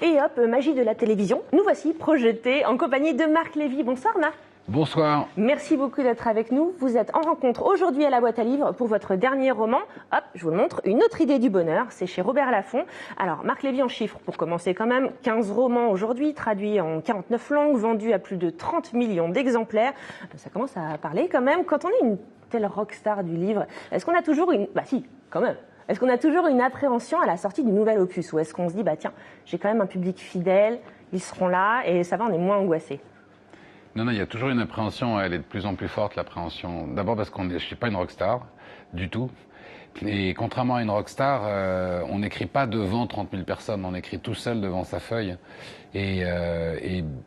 Et hop, magie de la télévision, nous voici projetés en compagnie de Marc Lévy. Bonsoir Marc. Bonsoir. Merci beaucoup d'être avec nous. Vous êtes en rencontre aujourd'hui à la boîte à livres pour votre dernier roman. Hop, je vous le montre, Une autre idée du bonheur. C'est chez Robert Laffont. Alors, Marc Lévy en chiffres, pour commencer quand même. 15 romans aujourd'hui, traduits en 49 langues, vendus à plus de 30 millions d'exemplaires. Ça commence à parler quand même. Quand on est une telle rockstar du livre, est-ce qu'on a toujours une... Bah si, quand même. Est-ce qu'on a toujours une appréhension à la sortie du nouvel opus? Ou est-ce qu'on se dit, bah tiens, j'ai quand même un public fidèle, ils seront là, et ça va, on est moins angoissé? Non, il y a toujours une appréhension, elle est de plus en plus forte, l'appréhension. D'abord parce que je ne suis pas une rockstar, du tout. Et contrairement à une rockstar, on n'écrit pas devant 30 000 personnes, on écrit tout seul devant sa feuille. Et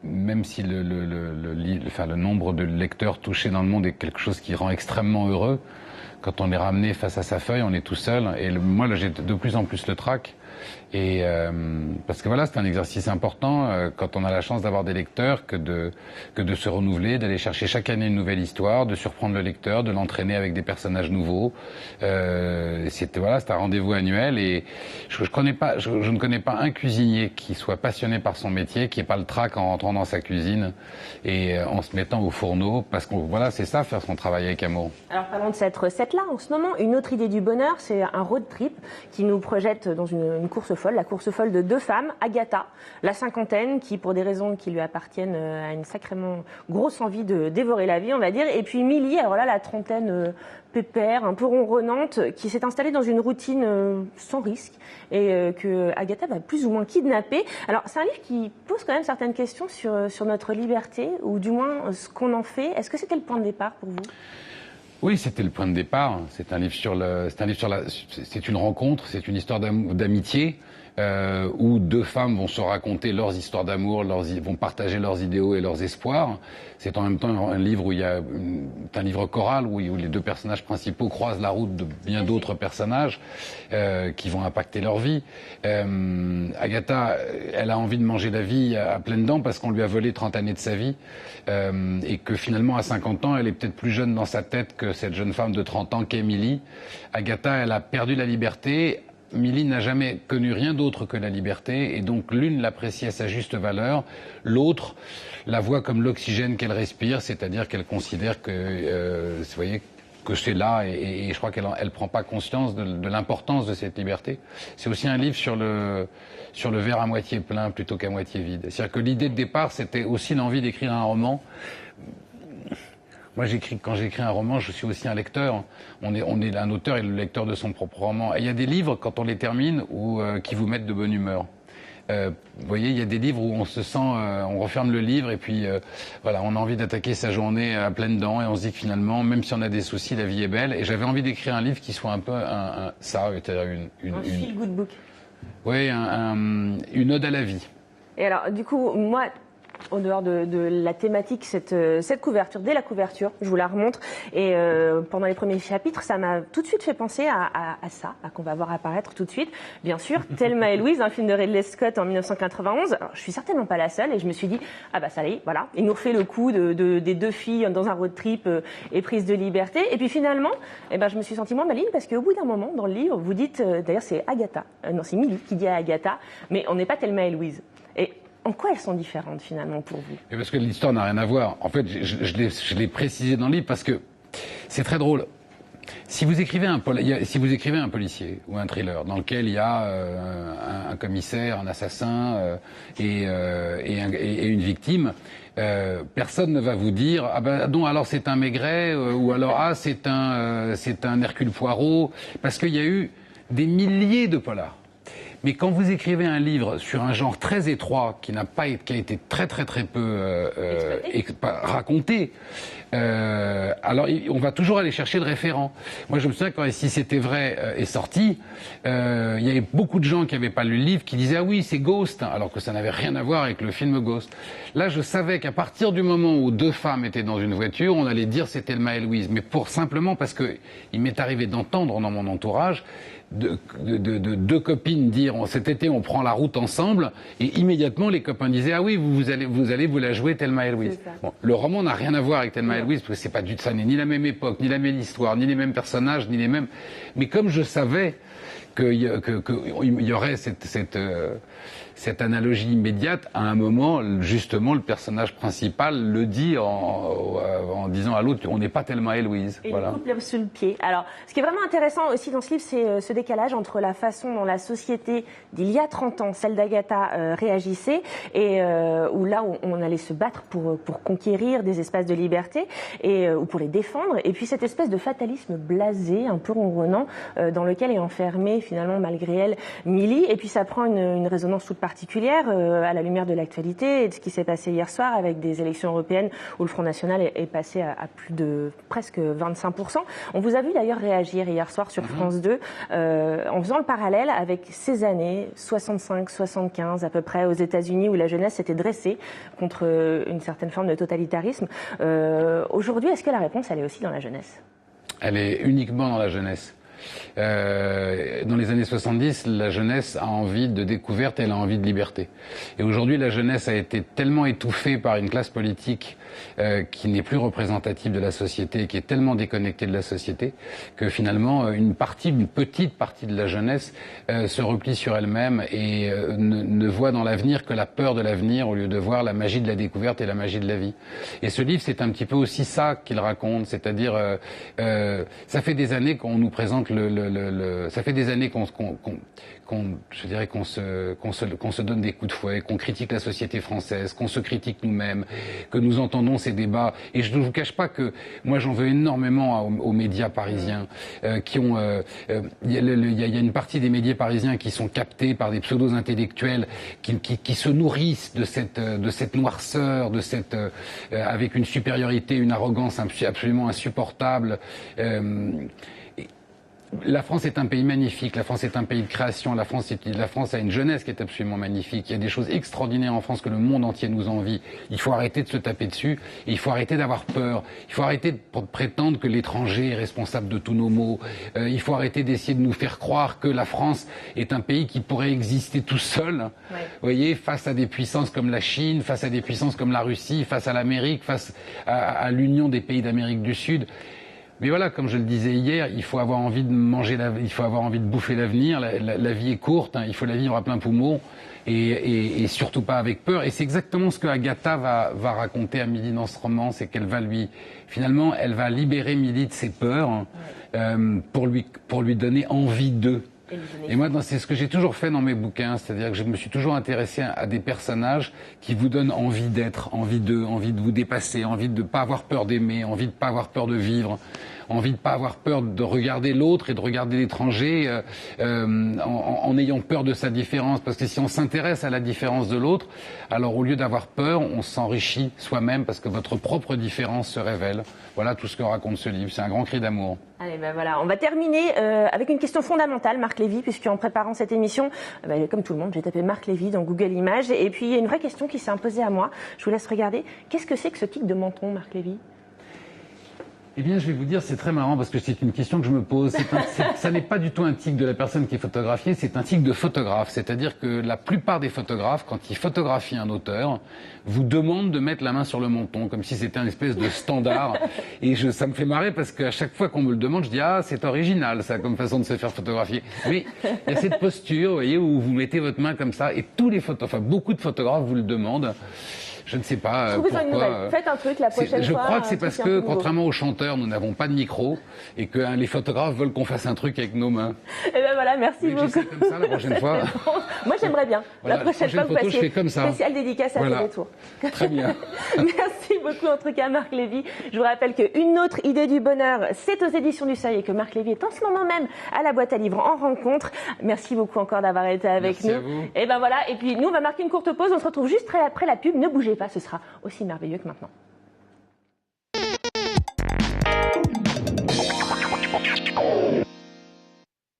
même si le nombre de lecteurs touchés dans le monde est quelque chose qui rend extrêmement heureux, quand on est ramené face à sa feuille, on est tout seul. Et moi, là, j'ai de plus en plus le trac. Et parce que voilà, c'est un exercice important quand on a la chance d'avoir des lecteurs que de se renouveler, d'aller chercher chaque année une nouvelle histoire, de surprendre le lecteur, de l'entraîner avec des personnages nouveaux. C'est un rendez-vous annuel et je ne connais pas un cuisinier qui soit passionné par son métier, qui n'ait pas le trac en rentrant dans sa cuisine et en se mettant au fourneau, parce que voilà, c'est ça, faire son travail avec amour. Alors parlons de cette recette-là. En ce moment, Une autre idée du bonheur, c'est un road trip qui nous projette dans une course folle, la course folle de deux femmes, Agatha, la cinquantaine, qui pour des raisons qui lui appartiennent a une sacrément grosse envie de dévorer la vie, on va dire, et puis Milly, alors là, la trentaine pépère, un peu ronronnante, qui s'est installée dans une routine sans risque et que Agatha va plus ou moins kidnapper. Alors c'est un livre qui pose quand même certaines questions sur notre liberté, ou du moins ce qu'on en fait. Est-ce que c'était le point de départ pour vous ? Oui, c'était le point de départ. C'est une rencontre, c'est une histoire d'amitié où deux femmes vont se raconter leurs histoires d'amour, vont partager leurs idéaux et leurs espoirs. C'est en même temps un livre où un livre choral où les deux personnages principaux croisent la route de bien d'autres personnages qui vont impacter leur vie. Agatha, elle a envie de manger la vie à pleines dents parce qu'on lui a volé 30 années de sa vie et que finalement à 50 ans, elle est peut-être plus jeune dans sa tête que cette jeune femme de 30 ans qu'est Milly. Agatha, elle a perdu la liberté. Milly n'a jamais connu rien d'autre que la liberté et donc l'une l'apprécie à sa juste valeur, l'autre la voit comme l'oxygène qu'elle respire, c'est-à-dire qu'elle considère que, vous voyez, que c'est là et je crois qu'elle prend pas conscience de l'importance de cette liberté. C'est aussi un livre sur le verre à moitié plein plutôt qu'à moitié vide. C'est-à-dire que l'idée de départ, c'était aussi l'envie d'écrire un roman. Moi, quand j'écris un roman, je suis aussi un lecteur. On est un auteur et le lecteur de son propre roman. Et il y a des livres, quand on les termine, qui vous mettent de bonne humeur. Vous voyez, il y a des livres où on se sent, on referme le livre et puis voilà, on a envie d'attaquer sa journée à pleines dents et on se dit que finalement, même si on a des soucis, la vie est belle. Et j'avais envie d'écrire un livre qui soit un peu ça, c'est-à-dire un feel good book. Oui, une ode à la vie. Et alors, du coup, moi, en dehors de la thématique, cette couverture, dès la couverture, je vous la remontre, et pendant les premiers chapitres, ça m'a tout de suite fait penser à ça, qu'on va voir apparaître tout de suite. Bien sûr, Thelma et Louise, un film de Ridley Scott en 1991. Alors, je suis certainement pas la seule, et je me suis dit, ah bah ça y est, voilà, il nous refait le coup des deux filles dans un road trip et prise de liberté. Et puis finalement, je me suis sentie moins maligne, parce qu'au bout d'un moment, dans le livre, vous dites, d'ailleurs c'est Agatha, non c'est Milly qui dit à Agatha, mais on n'est pas Thelma et Louise. Et en quoi elles sont différentes finalement pour vous? Et parce que l'histoire n'a rien à voir. En fait, je l'ai précisé dans le livre parce que c'est très drôle. Si vous écrivez un policier ou un thriller dans lequel il y a un commissaire, un assassin et une victime, personne ne va vous dire ah ben non alors c'est un Maigret ou alors c'est un Hercule Poirot, parce qu'il y a eu des milliers de polars. Mais quand vous écrivez un livre sur un genre très étroit qui a été très peu raconté, alors on va toujours aller chercher le référent. Moi je me souviens quand Si c'était vrai est sorti, il y avait beaucoup de gens qui n'avaient pas lu le livre qui disaient ah oui c'est Ghost, alors que ça n'avait rien à voir avec le film Ghost. Là je savais qu'à partir du moment où deux femmes étaient dans une voiture, on allait dire c'était Thelma et Louise, mais simplement parce que il m'est arrivé d'entendre dans mon entourage de deux copines dire cet été on prend la route ensemble, et immédiatement les copains disaient ah oui vous allez vous la jouer Thelma et Louise. Bon, le roman n'a rien à voir avec Thelma et Louise parce que c'est pas ça n'est ni la même époque, ni la même histoire, ni les mêmes personnages, ni les mêmes. Mais comme je savais qu'il y aurait cette analogie immédiate. À un moment, justement, le personnage principal le dit en disant à l'autre, on n'est pas tellement Héloïse. Et voilà. il coupe sous le pied. Alors, ce qui est vraiment intéressant aussi dans ce livre, c'est ce décalage entre la façon dont la société d'il y a 30 ans, celle d'Agatha, réagissait, et où là, on allait se battre pour conquérir des espaces de liberté, ou pour les défendre, et puis cette espèce de fatalisme blasé, un peu ronronnant, dans lequel est enfermée, finalement, malgré elle, Milly. Et puis ça prend une résonance toute particulière à la lumière de l'actualité et de ce qui s'est passé hier soir avec des élections européennes où le Front National est passé à plus de presque 25%. On vous a vu d'ailleurs réagir hier soir sur France 2 en faisant le parallèle avec ces années 65-75 à peu près aux États-Unis où la jeunesse s'était dressée contre une certaine forme de totalitarisme. Aujourd'hui, est-ce que la réponse, elle est aussi dans la jeunesse ? Elle est uniquement dans la jeunesse. Dans les années 70, la jeunesse a envie de découverte, elle a envie de liberté. Et aujourd'hui, la jeunesse a été tellement étouffée par une classe politique qui n'est plus représentative de la société, qui est tellement déconnectée de la société, que finalement, une petite partie de la jeunesse se replie sur elle-même et ne voit dans l'avenir que la peur de l'avenir au lieu de voir la magie de la découverte et la magie de la vie. Et ce livre, c'est un petit peu aussi ça qu'il raconte, c'est-à-dire, ça fait des années qu'on nous présente ça fait des années qu'on se donne des coups de fouet, qu'on critique la société française, qu'on se critique nous-mêmes, que nous entendons ces débats. Et je ne vous cache pas que moi j'en veux énormément aux médias parisiens qui ont. Il y a une partie des médias parisiens qui sont captés par des pseudos intellectuels qui se nourrissent de cette noirceur, avec une supériorité, une arrogance absolument insupportable. La France est un pays magnifique, la France est un pays de création, la France a une jeunesse qui est absolument magnifique. Il y a des choses extraordinaires en France que le monde entier nous envie. Il faut arrêter de se taper dessus et il faut arrêter d'avoir peur. Il faut arrêter de prétendre que l'étranger est responsable de tous nos maux. Il faut arrêter d'essayer de nous faire croire que la France est un pays qui pourrait exister tout seul. Ouais. Vous voyez, face à des puissances comme la Chine, face à des puissances comme la Russie, face à l'Amérique, face à l'Union des pays d'Amérique du Sud. Mais voilà, comme je le disais hier, il faut avoir envie de manger, il faut avoir envie de bouffer l'avenir. La vie est courte, hein, il faut la vivre à plein poumon et surtout pas avec peur. Et c'est exactement ce que Agatha va raconter à Milly dans ce roman, c'est qu'elle va finalement, elle va libérer Milly de ses peurs pour lui donner envie d'eux. Et moi, c'est ce que j'ai toujours fait dans mes bouquins, c'est-à-dire que je me suis toujours intéressé à des personnages qui vous donnent envie d'être, envie d'eux, envie de vous dépasser, envie de ne pas avoir peur d'aimer, envie de ne pas avoir peur de vivre, envie de ne pas avoir peur de regarder l'autre et de regarder l'étranger en ayant peur de sa différence. Parce que si on s'intéresse à la différence de l'autre, alors au lieu d'avoir peur, on s'enrichit soi-même parce que votre propre différence se révèle. Voilà tout ce que raconte ce livre. C'est un grand cri d'amour. Allez, ben voilà, on va terminer avec une question fondamentale, Marc Lévy, puisqu'en préparant cette émission, comme tout le monde, j'ai tapé Marc Lévy dans Google Images, et puis il y a une vraie question qui s'est imposée à moi. Je vous laisse regarder. Qu'est-ce que c'est que ce tic de menton, Marc Lévy ? Eh bien, je vais vous dire, c'est très marrant parce que c'est une question que je me pose. Ça n'est pas du tout un tic de la personne qui est photographiée, c'est un tic de photographe. C'est-à-dire que la plupart des photographes, quand ils photographient un auteur, vous demandent de mettre la main sur le menton, comme si c'était un espèce de standard. Et ça me fait marrer parce qu'à chaque fois qu'on me le demande, je dis « Ah, c'est original, ça, comme façon de se faire photographier. » Mais il y a cette posture, vous voyez, où vous mettez votre main comme ça, et beaucoup de photographes vous le demandent. Je ne sais pas pourquoi. Une nouvelle. Faites un truc la prochaine fois. Je crois que c'est parce que, contrairement aux chanteurs, nous n'avons pas de micro et que les photographes veulent qu'on fasse un truc avec nos mains. Et ben voilà, merci beaucoup. C'est comme ça la prochaine fois. Moi, j'aimerais bien. Voilà, la prochaine fois, vous je fais comme ça. Spéciale dédicace à Télétour. Très bien. Merci beaucoup, en tout cas, Marc Lévy. Je vous rappelle qu'une autre idée du bonheur, c'est aux éditions du Seuil et que Marc Lévy est en ce moment même à la boîte à livres en rencontre. Merci beaucoup encore d'avoir été avec nous. Merci à vous. Et ben voilà. Et puis, nous, on va marquer une courte pause. On se retrouve juste après la pub. Ne bougez pas, ce sera aussi merveilleux que maintenant.